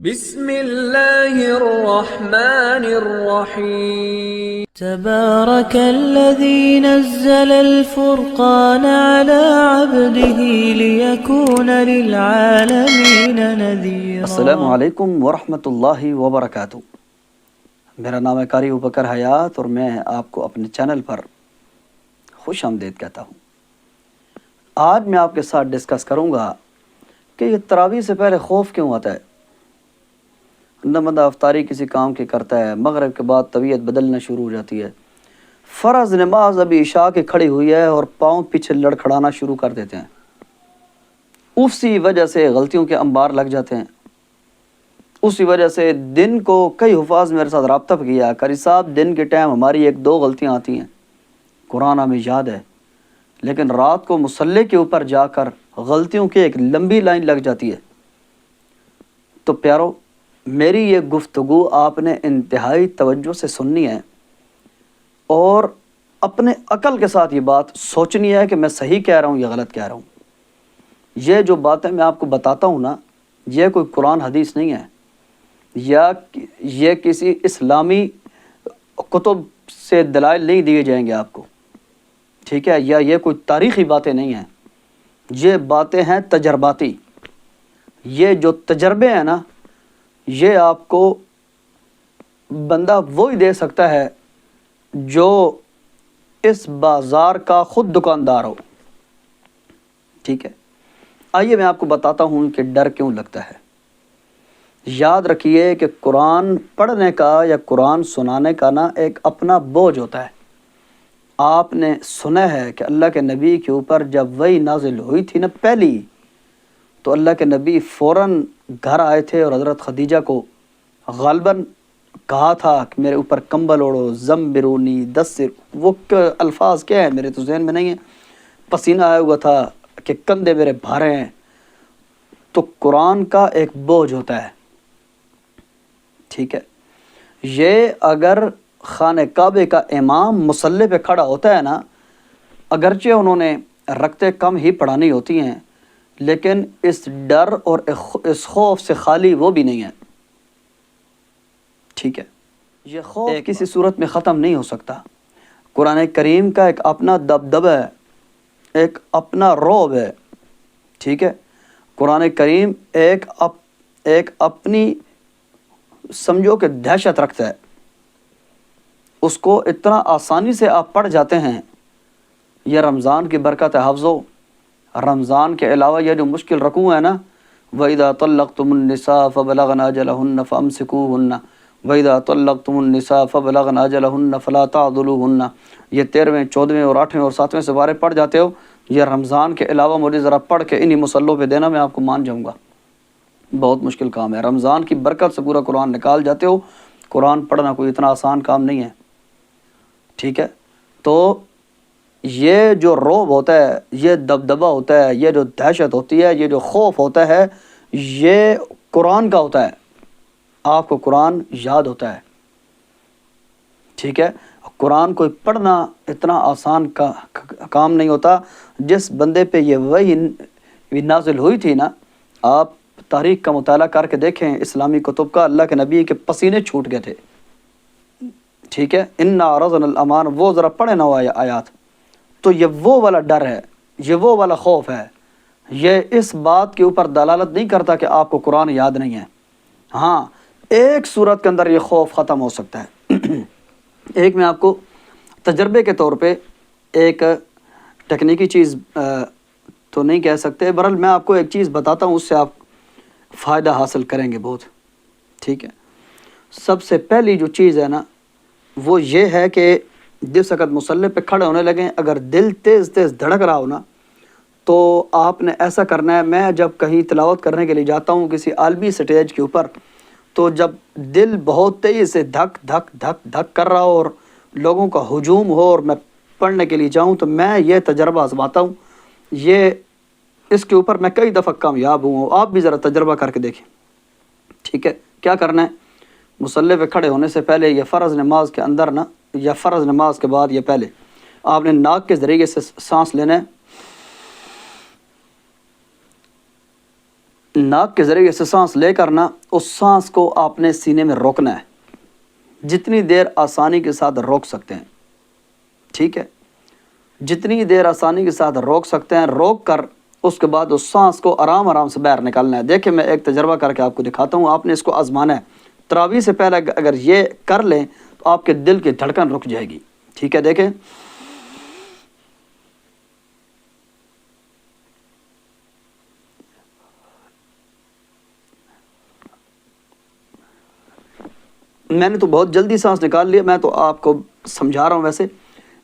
بسم اللہ الرحمن الرحیم تبارك الذي نزل الفرقان على عبده ليكون للعالمين نذيرا۔ السلام علیکم ورحمۃ اللہ وبرکاتہ۔ میرا نام ہے قاری ابوبکر حیات اور میں آپ کو اپنے چینل پر خوش آمدید کہتا ہوں۔ آج میں آپ کے ساتھ ڈسکس کروں گا کہ یہ تراویح سے پہلے خوف کیوں آتا ہے۔ بندہ افطاری کسی کام کی کرتا ہے، مغرب کے بعد طبیعت بدلنا شروع ہو جاتی ہے، فرض نماز ابھی عشاء کی کھڑی ہوئی ہے اور پاؤں پیچھے لڑکھڑانا شروع کر دیتے ہیں، اسی وجہ سے غلطیوں کے انبار لگ جاتے ہیں۔ اسی وجہ سے دن کو کئی حفاظ میرے ساتھ رابطہ کیا، قاری صاحب دن کے ٹائم ہماری ایک دو غلطیاں آتی ہیں، قرآن ہمیں یاد ہے، لیکن رات کو مصلی کے اوپر جا کر غلطیوں کی ایک لمبی لائن لگ جاتی ہے۔ تو پیارو، میری یہ گفتگو آپ نے انتہائی توجہ سے سننی ہے اور اپنے عقل کے ساتھ یہ بات سوچنی ہے کہ میں صحیح کہہ رہا ہوں یا غلط کہہ رہا ہوں۔ یہ جو باتیں میں آپ کو بتاتا ہوں نا، یہ کوئی قرآن حدیث نہیں ہے، یا یہ کسی اسلامی کتب سے دلائل نہیں دیے جائیں گے آپ کو، ٹھیک ہے، یا یہ کوئی تاریخی باتیں نہیں ہیں، یہ باتیں ہیں تجرباتی۔ یہ جو تجربے ہیں نا، یہ آپ کو بندہ وہی دے سکتا ہے جو اس بازار کا خود دکاندار ہو، ٹھیک ہے۔ آئیے میں آپ کو بتاتا ہوں کہ ڈر کیوں لگتا ہے۔ یاد رکھیے کہ قرآن پڑھنے کا یا قرآن سنانے کا نا ایک اپنا بوجھ ہوتا ہے۔ آپ نے سنا ہے کہ اللہ کے نبی کے اوپر جب وحی نازل ہوئی تھی نا پہلی، تو اللہ کے نبی فوراً گھر آئے تھے اور حضرت خدیجہ کو غالباً کہا تھا کہ میرے اوپر کمبل اوڑھو، زمبرونی دسر، وہ الفاظ کیا ہیں میرے تو ذہن میں نہیں ہیں، پسینہ آیا ہوا تھا کہ کندھے میرے بھارے ہیں۔ تو قرآن کا ایک بوجھ ہوتا ہے، ٹھیک ہے۔ یہ اگر خانہ کعبے کا امام مصلی پہ کھڑا ہوتا ہے نا، اگرچہ انہوں نے رکعتیں کم ہی پڑھانی ہوتی ہیں، لیکن اس ڈر اور اس خوف سے خالی وہ بھی نہیں ہے، ٹھیک ہے۔ یہ خوف کسی صورت میں ختم نہیں ہو سکتا۔ قرآن کریم کا ایک اپنا دبدبہ ہے، ایک اپنا رعب ہے، ٹھیک ہے۔ قرآن کریم ایک اپنی سمجھو کہ دہشت رکھتا ہے، اس کو اتنا آسانی سے آپ پڑھ جاتے ہیں۔ یہ رمضان کی برکت ہے حفظو۔ رمضان کے علاوہ یہ جو مشکل رکوع ہے نا، وَإِذَا طَلَّقْتُمُ النِّسَاءَ فَبَلَغْنَ أَجَلَهُنَّ فَأَمْسِكُوهُنَّ وَإِذَا طَلَّقْتُمُ النِّسَاءَ فَبَلَغْنَ أَجَلَهُنَّ فَلَا تَعْضُلُوهُنَّ۔ یہ 13ویں 14ویں اور 8ویں اور 7ویں سپارے پڑھ جاتے ہو، یہ رمضان کے علاوہ مجھے ذرا پڑھ کے انہی مصلوں پہ دینا، میں آپ کو مان جاؤں گا۔ بہت مشکل کام ہے، رمضان کی برکت سے پورا قرآن نکال جاتے ہو۔ قرآن پڑھنا کوئی اتنا آسان کام نہیں ہے، ٹھیک ہے۔ تو یہ جو رعب ہوتا ہے، یہ دبدبہ ہوتا ہے، یہ جو دہشت ہوتی ہے، یہ جو خوف ہوتا ہے، یہ قرآن کا ہوتا ہے۔ آپ کو قرآن یاد ہوتا ہے، ٹھیک ہے۔ قرآن کوئی پڑھنا اتنا آسان کام نہیں ہوتا۔ جس بندے پہ یہ وحی نازل ہوئی تھی نا، آپ تاریخ کا مطالعہ کر کے دیکھیں، اسلامی کتب کا، اللہ کے نبی کے پسینے چھوٹ گئے تھے، ٹھیک ہے۔ اِنَّا عَرَضْنَا الْأَمَانَةَ، وہ ذرا پڑھے نہ ہو آیات۔ تو یہ وہ والا ڈر ہے، یہ وہ والا خوف ہے، یہ اس بات کے اوپر دلالت نہیں کرتا کہ آپ کو قرآن یاد نہیں ہے۔ ہاں، ایک صورت کے اندر یہ خوف ختم ہو سکتا ہے۔ ایک میں آپ کو تجربے کے طور پہ ایک ٹیکنیکی چیز تو نہیں کہہ سکتے، بہرحال میں آپ کو ایک چیز بتاتا ہوں، اس سے آپ فائدہ حاصل کریں گے بہت، ٹھیک ہے۔ سب سے پہلی جو چیز ہے نا، وہ یہ ہے کہ جس وقت مصلی پہ کھڑے ہونے لگیں، اگر دل تیز تیز دھڑک رہا ہو نا، تو آپ نے ایسا کرنا ہے۔ میں جب کہیں تلاوت کرنے کے لیے جاتا ہوں کسی عالمی سٹیج کے اوپر، تو جب دل بہت تیز سے دھک دھک دھک دھک کر رہا ہو اور لوگوں کا ہجوم ہو اور میں پڑھنے کے لیے جاؤں، تو میں یہ تجربہ آزماتا ہوں۔ یہ اس کے اوپر میں کئی دفعہ کامیاب ہوں، آپ بھی ذرا تجربہ کر کے دیکھیں، ٹھیک ہے۔ کیا کرنا ہے؟ مصلی پہ کھڑے ہونے سے پہلے، یہ فرض نماز کے اندر نا، یا فرض نماز کے بعد، یہ پہلے آپ نے ناک کے ذریعے سے سانس لینا ہے، ناک کے ذریعے سے سانس لے کر نا اس سانس کو آپ نے سینے میں روکنا ہے، جتنی دیر آسانی کے ساتھ روک سکتے ہیں، ٹھیک ہے، جتنی دیر آسانی کے ساتھ روک سکتے ہیں روک کر اس کے بعد اس سانس کو آرام آرام سے باہر نکالنا ہے۔ دیکھیں میں ایک تجربہ کر کے آپ کو دکھاتا ہوں، آپ نے اس کو آزمانا ہے۔ تراویح سے پہلے اگر یہ کر لیں تو آپ کے دل کی دھڑکن رک جائے گی، ٹھیک ہے۔ دیکھیں میں نے تو بہت جلدی سانس نکال لیا، میں تو آپ کو سمجھا رہا ہوں ویسے،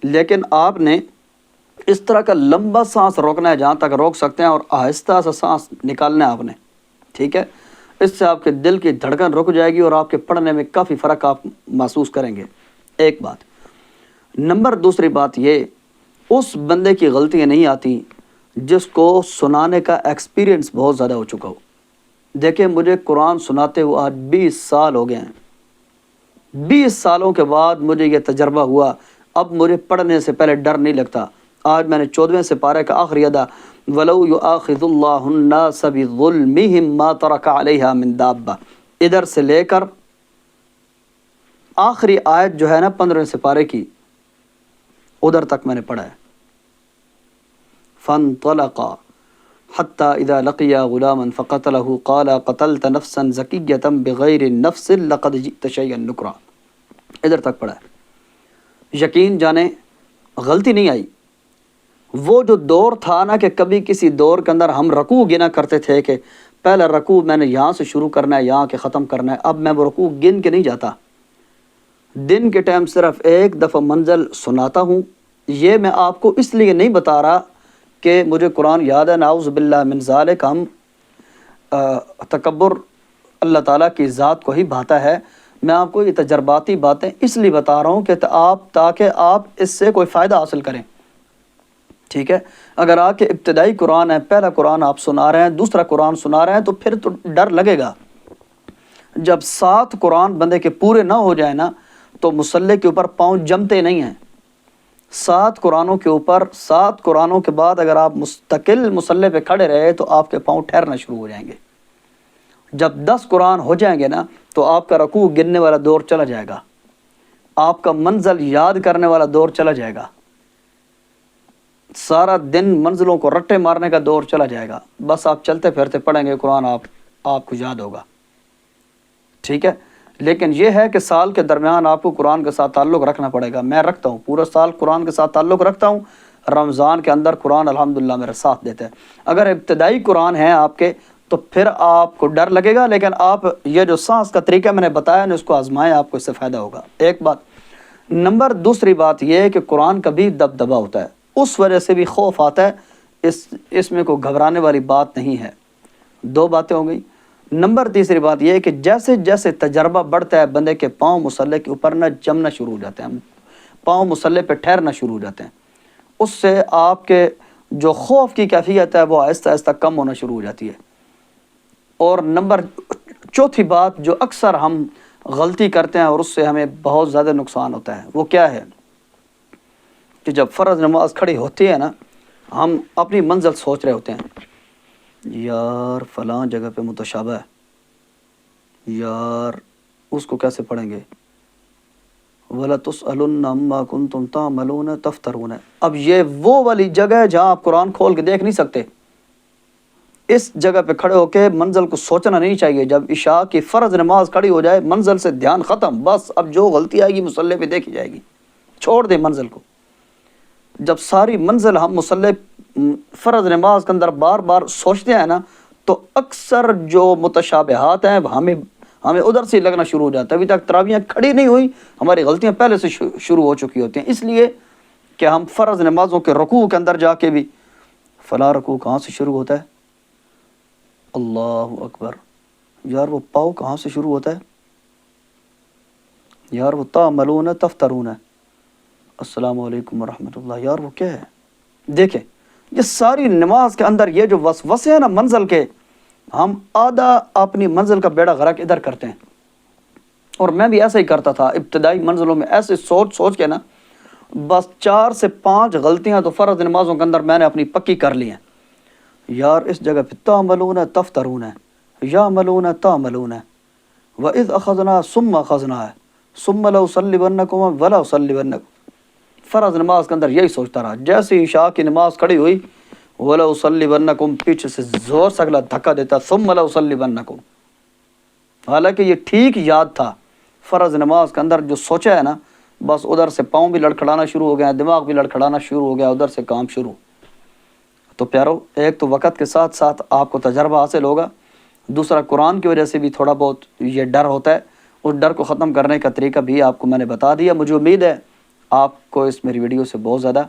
لیکن آپ نے اس طرح کا لمبا سانس روکنا ہے جہاں تک روک سکتے ہیں، اور آہستہ سا سانس نکالنا ہے آپ نے، ٹھیک ہے۔ اس سے آپ کے دل کی دھڑکن رک جائے گی اور آپ کے پڑھنے میں کافی فرق آپ محسوس کریں گے، ایک بات۔ نمبر دوسری بات یہ، اس بندے کی غلطیاں نہیں آتی جس کو سنانے کا ایکسپیرینس بہت زیادہ ہو چکا ہو۔ دیکھیں مجھے قرآن سناتے ہوئے آج 20 سال ہو گئے ہیں، 20 سالوں کے بعد مجھے یہ تجربہ ہوا، اب مجھے پڑھنے سے پہلے ڈر نہیں لگتا۔ آج میں نے 14ویں سپارے کا آخری ادا وَلَوْ يُؤَاخِذُ اللَّهُ النَّاسَ بِظُلْمِهِمْ مَا تَرَكَ عَلَيْهَا مِنْ دَابَّةٍ، ادھر سے لے کر آخری آیت جو ہے نا 15ویں سپارے کی، ادھر تک میں نے پڑھا ہے۔ فَانْطَلَقَا حَتَّى إِذَا لَقِيَا غُلَامًا فَقَتَلَهُ قَالَ قَتَلْتَ نَفْسًا زَكِيَّةً بِغَيْرِ نَفْسٍ لَقَدْ جِئْتَ شَيْئًا نُكْرًا، ادھر تک پڑھا ہے۔ یقین جانے غلطی نہیں آئی، وہ جو دور تھا نا کہ کبھی کسی دور کے اندر ہم رکوع گنا کرتے تھے کہ پہلا رکوع میں نے یہاں سے شروع کرنا ہے یہاں کے ختم کرنا ہے، اب میں وہ رکوع گن کے نہیں جاتا، دن کے ٹائم صرف ایک دفعہ منزل سناتا ہوں۔ یہ میں آپ کو اس لیے نہیں بتا رہا کہ مجھے قرآن یاد ہے، نعوذ باللہ من ذالک، ہم تکبر اللہ تعالیٰ کی ذات کو ہی بھاتا ہے۔ میں آپ کو یہ تجرباتی باتیں اس لیے بتا رہا ہوں کہ تاکہ آپ اس سے کوئی فائدہ حاصل کریں، ٹھیک ہے۔ اگر آپ کے ابتدائی قرآن ہے، پہلا قرآن آپ سنا رہے ہیں، دوسرا قرآن سنا رہے ہیں، تو پھر تو ڈر لگے گا۔ جب 7 قرآن بندے کے پورے نہ ہو جائیں نا تو مصلی کے اوپر پاؤں جمتے نہیں ہیں۔ 7 قرآنوں کے اوپر، 7 قرآنوں کے بعد اگر آپ مستقل مصلی پہ کھڑے رہے تو آپ کے پاؤں ٹھہرنا شروع ہو جائیں گے۔ جب 10 قرآن ہو جائیں گے نا تو آپ کا رکوع گننے والا دور چلا جائے گا، آپ کا منزل یاد کرنے والا دور چلا جائے گا، سارا دن منزلوں کو رٹے مارنے کا دور چلا جائے گا۔ بس آپ چلتے پھرتے پڑھیں گے قرآن، آپ کو یاد ہوگا، ٹھیک ہے۔ لیکن یہ ہے کہ سال کے درمیان آپ کو قرآن کے ساتھ تعلق رکھنا پڑے گا۔ میں رکھتا ہوں، پورا سال قرآن کے ساتھ تعلق رکھتا ہوں، رمضان کے اندر قرآن الحمدللہ میرا ساتھ دیتا ہے۔ اگر ابتدائی قرآن ہیں آپ کے تو پھر آپ کو ڈر لگے گا، لیکن آپ یہ جو سانس کا طریقہ میں نے بتایا نا اس کو آزمائیں، آپ کو اس سے فائدہ ہوگا، ایک بات۔ نمبر دوسری بات یہ ہے کہ قرآن کا بھی دبدبا ہوتا ہے، اس وجہ سے بھی خوف آتا ہے، اس میں کوئی گھبرانے والی بات نہیں ہے۔ 2 باتیں ہو گئی۔ نمبر تیسری بات یہ ہے کہ جیسے جیسے تجربہ بڑھتا ہے بندے کے پاؤں مصلی کے اوپر نہ جمنا شروع ہو جاتے ہیں، پاؤں مصلی پہ ٹھہرنا شروع ہو جاتے ہیں، اس سے آپ کے جو خوف کی کیفیت ہے وہ آہستہ آہستہ کم ہونا شروع ہو جاتی ہے۔ اور نمبر چوتھی بات جو اکثر ہم غلطی کرتے ہیں اور اس سے ہمیں بہت زیادہ نقصان ہوتا ہے، وہ کیا ہے کہ جب فرض نماز کھڑی ہوتی ہے نا ہم اپنی منزل سوچ رہے ہوتے ہیں، یار فلاں جگہ پہ متشابہ ہے، یار اس کو کیسے پڑھیں گے، وَلَتُسْأَلُنَّ عَمَّا كُنْتُمْ تَعْمَلُونَ تَفْتَرُونَ۔ اب یہ وہ والی جگہ ہے جہاں آپ قرآن کھول کے دیکھ نہیں سکتے، اس جگہ پہ کھڑے ہو کے منزل کو سوچنا نہیں چاہیے۔ جب عشاء کی فرض نماز کھڑی ہو جائے منزل سے دھیان ختم، بس اب جو غلطی آئے گی مصلی پہ دیکھی جائے گی، چھوڑ دیں منزل کو۔ جب ساری منزل ہم مصلی فرض نماز کے اندر بار بار سوچتے ہیں نا تو اکثر جو متشابہات ہیں ہمیں ادھر سے لگنا شروع ہو جاتا ہے۔ ابھی تک تراویحیں کھڑی نہیں ہوئی، ہماری غلطیاں پہلے سے شروع ہو چکی ہوتی ہیں، اس لیے کہ ہم فرض نمازوں کے رکوع کے اندر جا کے بھی فلاں رکوع کہاں سے شروع ہوتا ہے، اللہ اکبر، یار وہ پاؤ کہاں سے شروع ہوتا ہے، یار وہ تعملون تفترون، السلام علیکم ورحمۃ اللہ، یار وہ کیا ہے۔ دیکھیں یہ ساری نماز کے اندر یہ جو وسوسے ہیں نا منزل کے، ہم آدھا اپنی منزل کا بیڑا غرق ادھر کرتے ہیں۔ اور میں بھی ایسا ہی کرتا تھا ابتدائی منزلوں میں، ایسے سوچ کے نا بس 4 سے 5 غلطیاں تو فرض نمازوں کے اندر میں نے اپنی پکی کر لی ہیں۔ یار اس جگہ پہ تعملون تفترون ہے، یعملون تعملون ہے، وَإِذْ أَخَذْنَا ثُمَّ أَخَذْنَا ہے، ثُمَّ لَأُصَلِّبَنَّكُمْ وَلَأُصَلِّبَنَّكُمْ۔ فرض نماز کے اندر یہی سوچتا رہا، جیسے عشاء کی نماز کھڑی ہوئی وَلَأُصَلِّبَنَّكُمْ پیچھے سے زور سے اگلا دھکا دیتا ثُمَّ لَأُصَلِّبَنَّكُمْ۔ حالانکہ یہ ٹھیک یاد تھا، فرض نماز کے اندر جو سوچا ہے نا، بس ادھر سے پاؤں بھی لڑکھڑانا شروع ہو گیا، دماغ بھی لڑکھڑانا شروع ہو گیا، ادھر سے کام شروع۔ تو پیارو، ایک تو وقت کے ساتھ ساتھ آپ کو تجربہ حاصل ہوگا، دوسرا قرآن کی وجہ سے بھی تھوڑا بہت یہ ڈر ہوتا ہے، اس ڈر کو ختم کرنے کا طریقہ بھی آپ کو میں نے بتا دیا۔ مجھے امید ہے آپ کو اس میری ویڈیو سے بہت زیادہ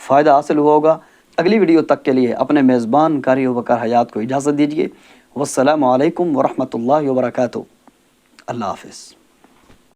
فائدہ حاصل ہوا ہوگا۔ اگلی ویڈیو تک کے لیے اپنے میزبان قاری ابوبکر حیات کو اجازت دیجیے۔ والسلام علیکم ورحمۃ اللہ وبرکاتہ۔ اللہ حافظ۔